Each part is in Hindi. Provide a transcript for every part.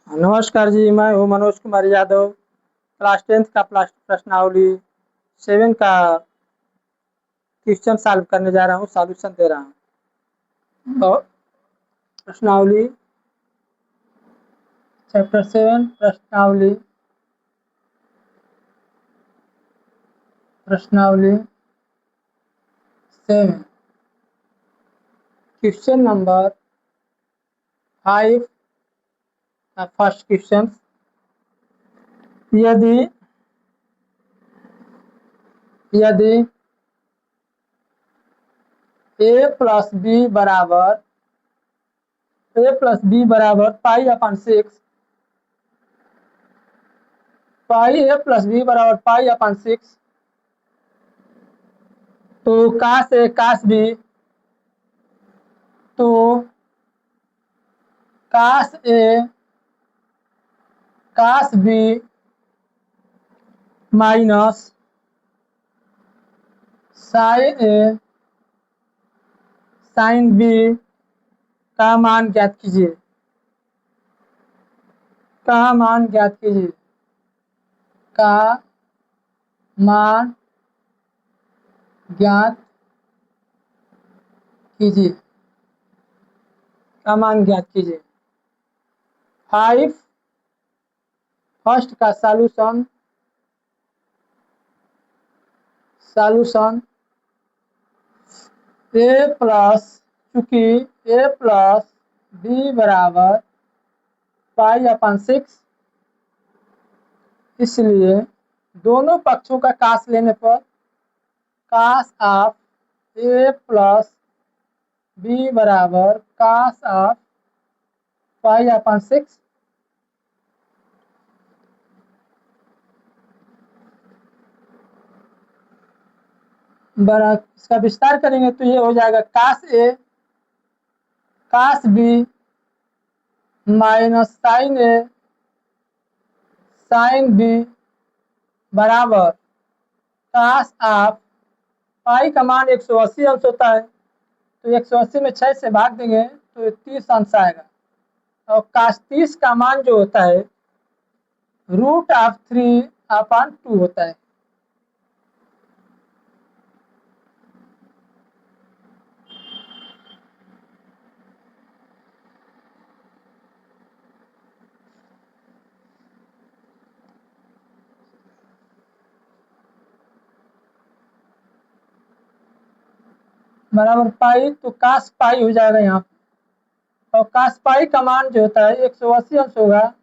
नमस्कार जी, मैं हूँ मनोज कुमार यादव। क्लास 10th का प्रश्नावली 7 का क्वेश्चन सॉल्व करने जा रहा हूँ, सॉल्यूशन दे रहा हूँ। तो प्रश्नावली चैप्टर 7 प्रश्नावली 7 क्वेश्चन नंबर 5 का फर्स्ट क्वेश्चन। यदि यदि a प्लस बी बराबर पाई अपन 6, पाई a प्लस बी बराबर पाई अपन 6, तो काश ए काश बी, तो काश ए काश बी माइनस साइन ए साइन बी का मान ज्ञात कीजिए। का मान ज्ञात कीजिए। का मान ज्ञात कीजिए। का मान ज्ञात कीजिए। 5 फर्स्ट का सॉल्यूशन ए प्लस, चूंकि ए प्लस बी बराबर पाई अपन 6, इसलिए दोनों पक्षों का कास लेने पर कास ऑफ ए प्लस बी बराबर कास ऑफ पाई अपन 6 बड़ा। इसका विस्तार करेंगे तो ये हो जाएगा कास ए कास बी माइनस साइन ए साइन बी बराबर कास ऑफ पाई का मान 180 अंश होता है, तो 180 में 6 से भाग देंगे तो 30 अंश आएगा। और कास 30 का मान जो होता है √3/2 होता है। बराबर पाई, तो कास पाई हो जाएगा यहाँ पे। और कास पाई का मान जो होता है 180 अंश होगा,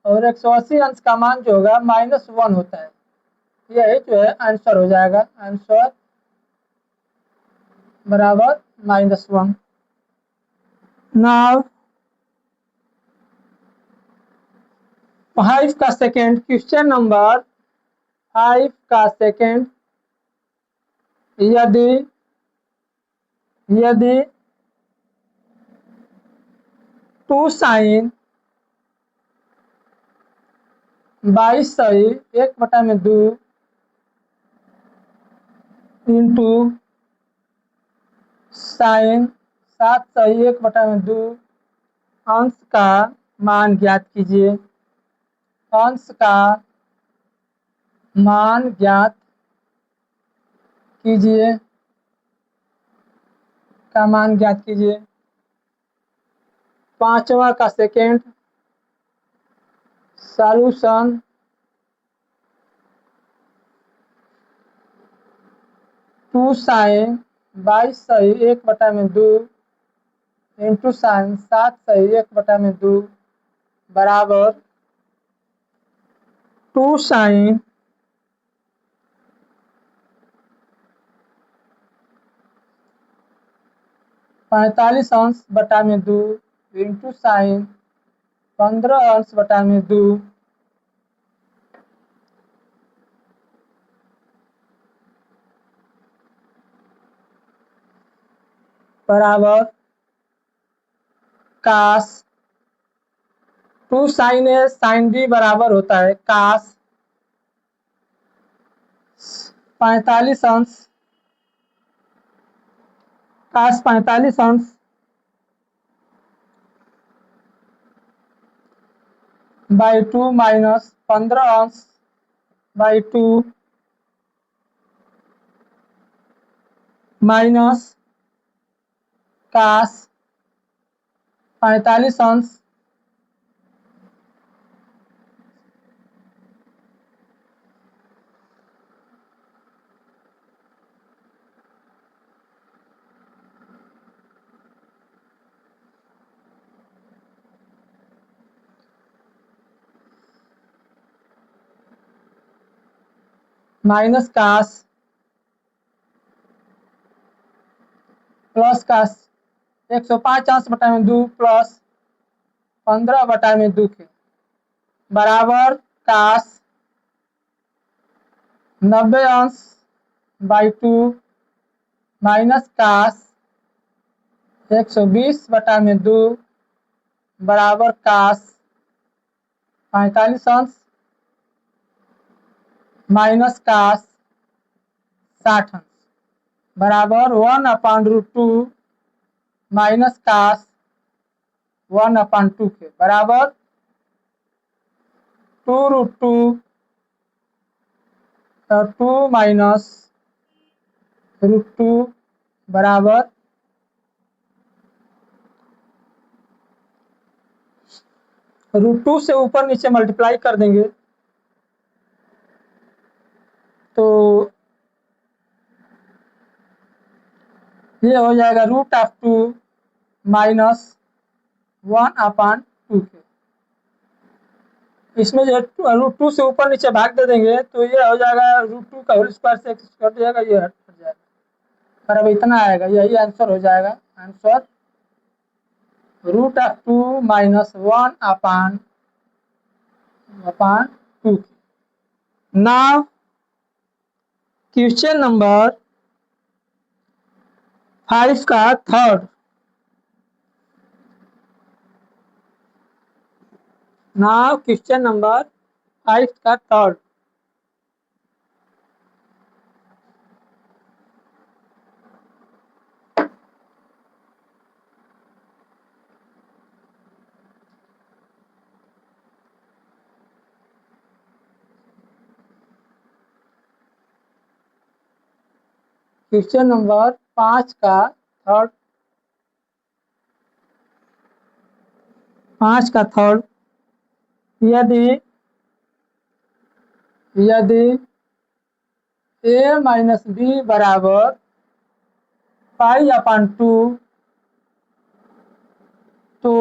और 180 अंश का मान जो होगा -1 होता है। यही जो है आंसर हो जाएगा। आंसर बराबर -1। नाउ 5 का सेकेंड क्वेश्चन नंबर 5 का सेकेंड। यदि यदि 2 साइन 22 सही 1/2 इंटू साइन 7 सही 1/2 अंश का मान ज्ञात कीजिए। अंश का मान ज्ञात कीजिए। का मान ज्ञात कीजिए। 5वां का सेकेंड सॉल्यूशन 2 साइन 22 सही 1/2 इंटू साइन 7 सही 1/2 बराबर 2 साइन 45 अंश बटा में 2 इंटू साइन 15 अंश बटा में 2 बराबर कास 2 साइन ए साइन बी बराबर होता है कास 45 अंश कास 45 अंश बाई 2 माइनस 15 अंश बाई 2 माइनस कास 45 अंश माइनस कास प्लस कास 105 अंश बटा में 2 प्लस 15 बटा में 2 के बराबर कास 90 अंश बाई 2 माइनस कास 120 बटा में 2 बराबर कास 45 अंश माइनस कास 60 अंश बराबर 1/√2 माइनस कास 1/2 के बराबर 2√2 और 2 माइनस √2 बराबर √2 से ऊपर नीचे मल्टीप्लाई कर देंगे तो ये हो जाएगा √2 माइनस 1/2 के। इसमें जो √2 से ऊपर नीचे भाग दे देंगे तो ये हो जाएगा √2 का होल स्क्वायर से x कट जाएगा, ये हट जाएगा और अब इतना आएगा, यही आंसर हो जाएगा। Answer √2 minus 1/2। Now question number 5 का थर्ड। नाउ क्वेश्चन नंबर 5 का थर्ड। क्वेश्चन नंबर 5 का थर्ड। 5 का थर्ड। यदि a माइनस b बराबर π/2 तो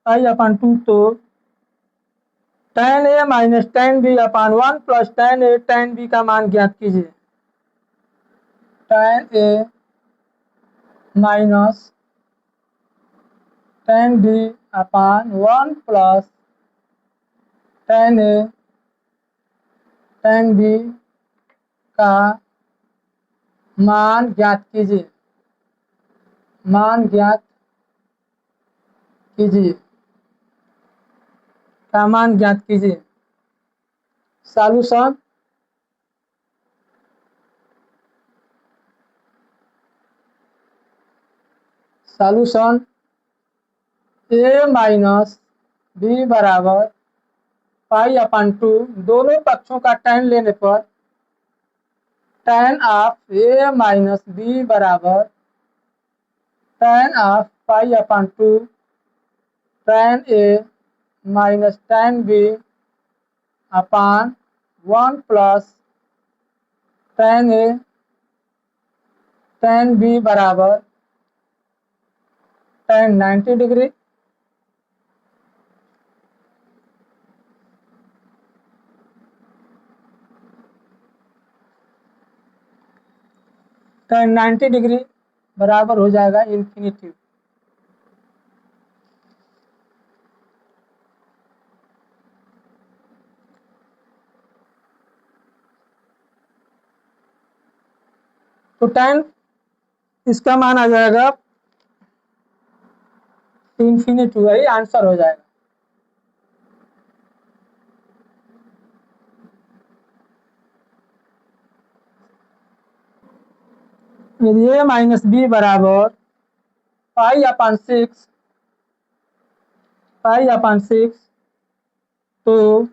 π/2 तो tan a minus tan b upon 1 plus tan a tan b का मान ज्ञात कीजिए। tan a minus tan b upon 1 plus tan a tan b का मान ज्ञात कीजिए। मान ज्ञात कीजिए का मान ज्ञात कीजिए। Solution solution a minus b बराबर π/2 दोनों पक्षों का tan लेने पर tan of a minus b बराबर tan of π/2 tan a minus tan b upon 1 plus tan a tan b बराबर tan 90 डिग्री। tan 90 डिग्री बराबर हो जाएगा इन्फिनिटी। तो tan इसका मान आ जाएगा इन्फिनिटी, वही आंसर हो जाएगा। यदि a माइनस b बराबर π/6 तो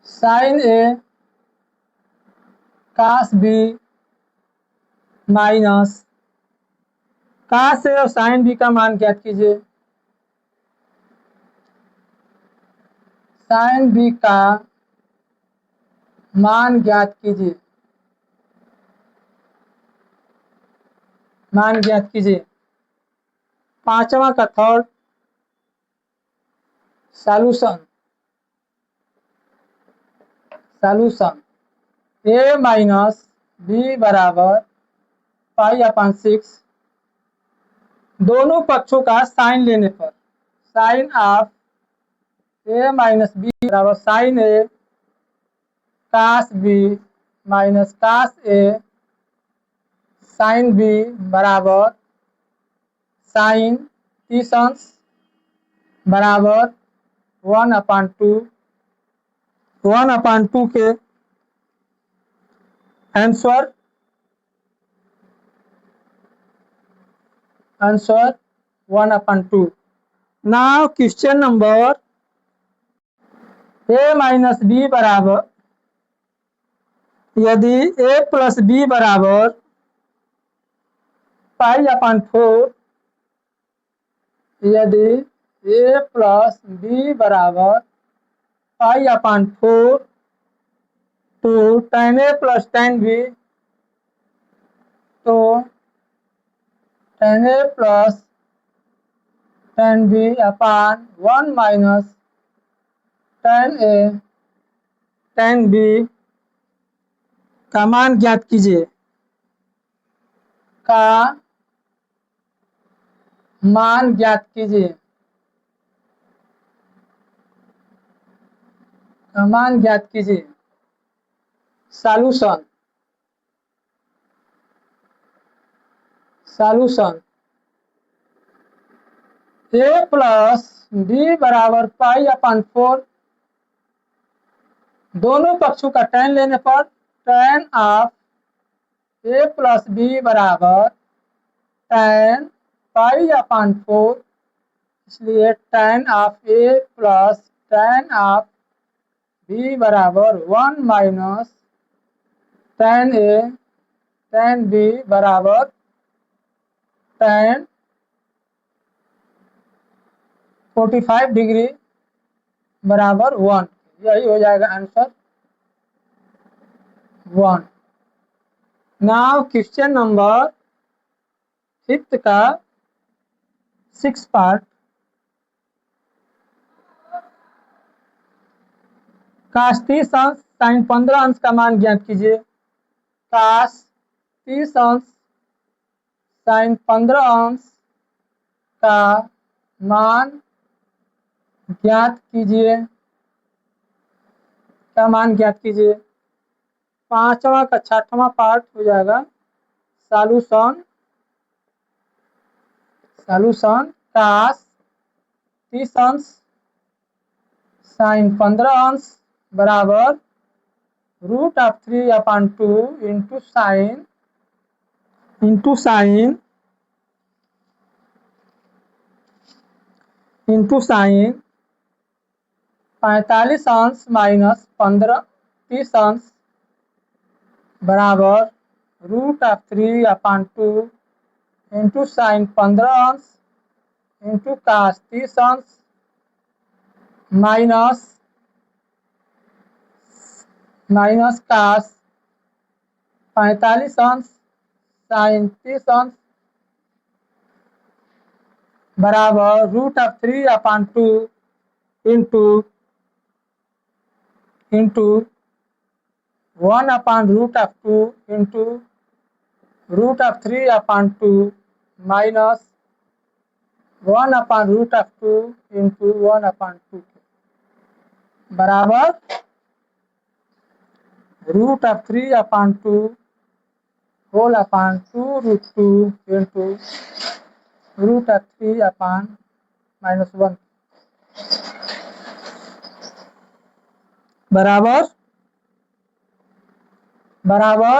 sign A cos B minus cos ए और साइन बी का मान ज्ञात कीजिए। साइन बी का मान ज्ञात कीजिए, मान ज्ञात कीजिए। पांचवा का थर्ड सॉल्यूशन, सॉल्यूशन ए माइनस बी बराबर पाई अपॉन 6, दोनों पक्षों का साइन लेने पर sine of A minus B बराबर sine A cos B minus cos A sine B बराबर साइन 30 अंश बराबर 1/2। 1/2 के answer 1/2। Now question number A minus B बराबर, यदि ए प्लस बी बराबर पाई अपॉन 4, यदि ए प्लस बी बराबर पाई अपॉन 4, तो tan A plus tan B, तो tan A plus tan B upon 1 minus tan A tan B का मान ज्ञात कीजिए, का मान ज्ञात कीजिए, का मान ज्ञात कीजिए। सॉल्यूशन, सॉल्यूशन ए प्लस बी बराबर पाई अपॉन 4, दोनों पक्षों का tan लेने पर tan of A plus B बराबर tan पाई अपॉन 4, इसलिए tan of A plus tan of B बराबर 1 minus tan A tan B बराबर tan 45 डिग्री बराबर 1। यही हो जाएगा आंसर 1। नाउ क्वेश्चन नंबर 5 का 6 पार्ट, काश 30 अंश साइन 15 अंश का मान ज्ञात कीजिए। काश 30 अंश साइन 15 अंश का मान ज्ञात कीजिए, का मान ज्ञात कीजिए। पांचवा का छठवां पार्ट हो जाएगा सॉल्यूशन, सॉल्यूशन काश 30 अंश साइन 15 अंश बराबर √3/2 into sine, into sine, into sine 45 अंश माइनस 30 अंश बराबर √3/2 इंटू साइन 15 अंश इंटू काश 30 अंश माइनस माइनस काश 45 अंश साइन 30 अंश बराबर √3/2 इंटू 1/2 इंटू √3/2 माइनस 1/2 इंटू 1/2 बराबर √3/2 होल अपॉन 2√2 इंटू √3/-1 बराबर बराबर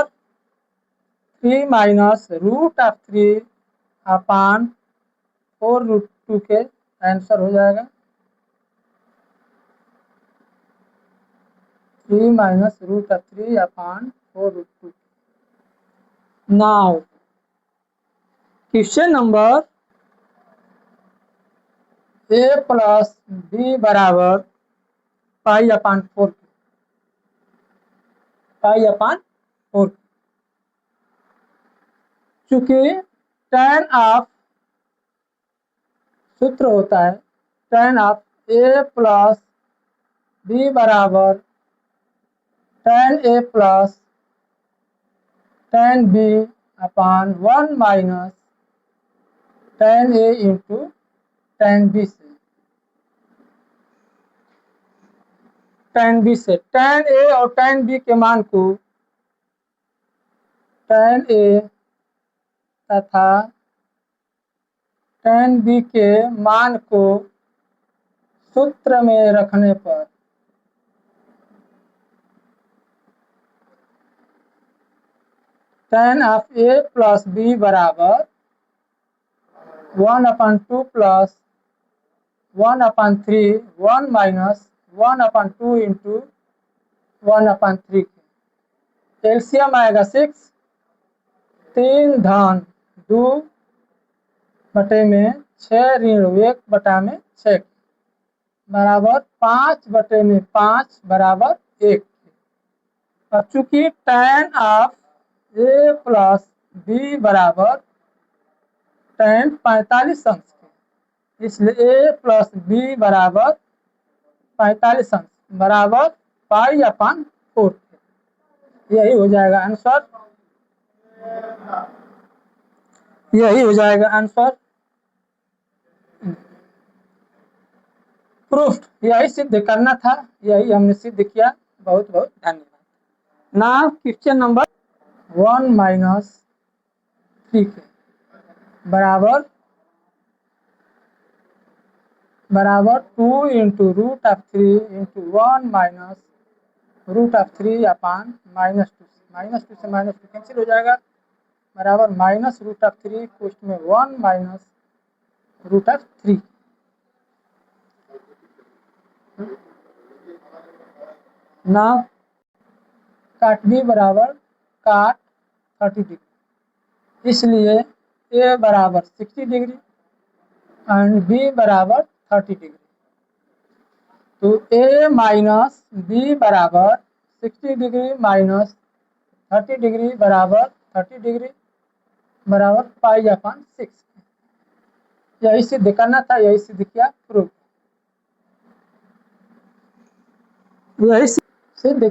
3 माइनस √3/4√2 के आंसर हो जाएगा। 3 minus root of 3 upon 4 root 2. Now, question number a plus b बराबर पाई अपान 4, पाई अपान 4। चूंकि tan ऑफ सूत्र होता है tan of a plus b बराबर tan a plus tan b upon 1 minus tan a into tan b से। tan b से tan a और tan b के मान को tan a तथा tan b के मान को सूत्र में रखने पर tan of a plus b बराबर 1/2 प्लस 1/3 1 माइनस 1/2 इंटू 1/3 एलसीएम आएगा 6, 3 धन 2 बटे में 6 ऋण 1 बटा में 6 बराबर 5 बटे में 5 बराबर 1। अब चूंकि tan of a plus b बराबर tan 45 अंश के, इसलिए a प्लस b बराबर 45 अंश बराबर पाई अपान 4। यही हो जाएगा आंसर, यही हो जाएगा आंसर। प्रूफ, यही सिद्ध करना था, यही हमने सिद्ध किया। बहुत बहुत धन्यवाद। नाउ क्वेश्चन नंबर 1 माइनस 3 बराबर 2 into root of 3 into 1 minus root of 3 upon -2 से -2 कैंसिल हो जाएगा, बराबर माइनस रूट ऑफ 3 कोष्ट में 1 माइनस रूट ऑफ 3। ना काट b बराबर काट 30 डिग्री, इसलिए a बराबर 60 डिग्री एंड b बराबर 30 डिग्री। तो a माइनस b बराबर 60 डिग्री माइनस 30 डिग्री बराबर 30 डिग्री बराबर पाई अपान 6। यही सिद्ध करना था, यही सिद्ध किया। प्रूफ, यही सिद्ध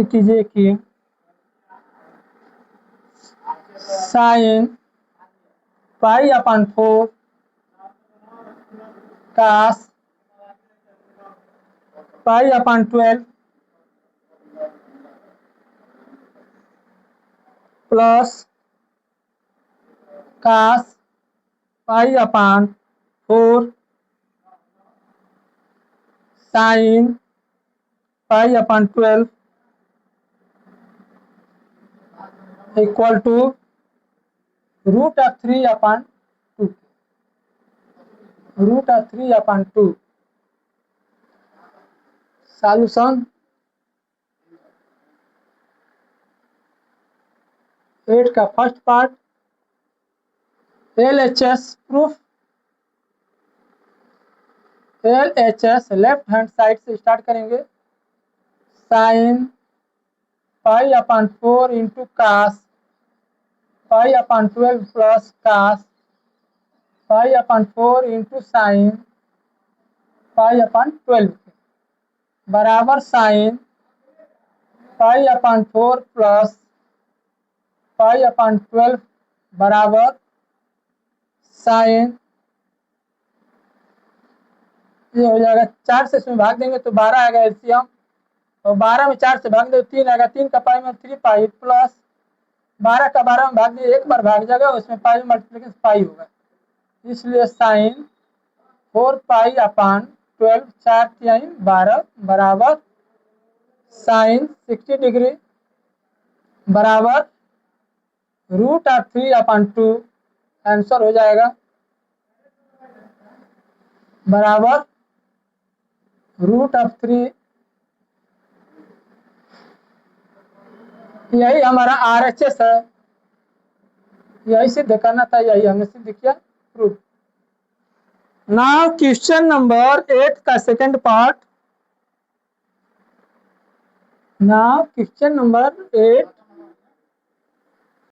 कीजिए कि sine pi upon 4 cos pi upon 12 plus cos pi upon 4 sine pi upon 12 equal to root of 3 upon 2, root of 3 upon 2। Solution 8 का first part LHS proof. LHS left hand side से स्टार्ट करेंगे। Sine pi upon 4 into cos pi upon 12 plus cos pi upon 4 into sine pi upon 12 बराबर sign pi upon 4 plus pi upon 12 बराबर साइन, ये हो जाएगा 4 से इसमें भाग देंगे तो 12 आएगा एलसीएम, और 12 में 4 से भाग दे तो 3 आएगा, 3 का पाई में 3 पाई प्लस 12 का 12 में भाग दिए, एक बार भाग जाएगा, उसमें पाई मल्टीप्लिकेशन पाई होगा, इसलिए साइन 4 पाई अपान 12 4 3 12 बराबर साइन 60 डिग्री बराबर रूट ऑफ 3 अपान 2। आंसर हो जाएगा बराबर रूट ऑफ 3 यही हमारा RHS है, यही सिद्ध करना था, यही हमने सिद्ध किया, प्रूफ। नाउ क्वेश्चन नंबर 8 का second part. Now question number 8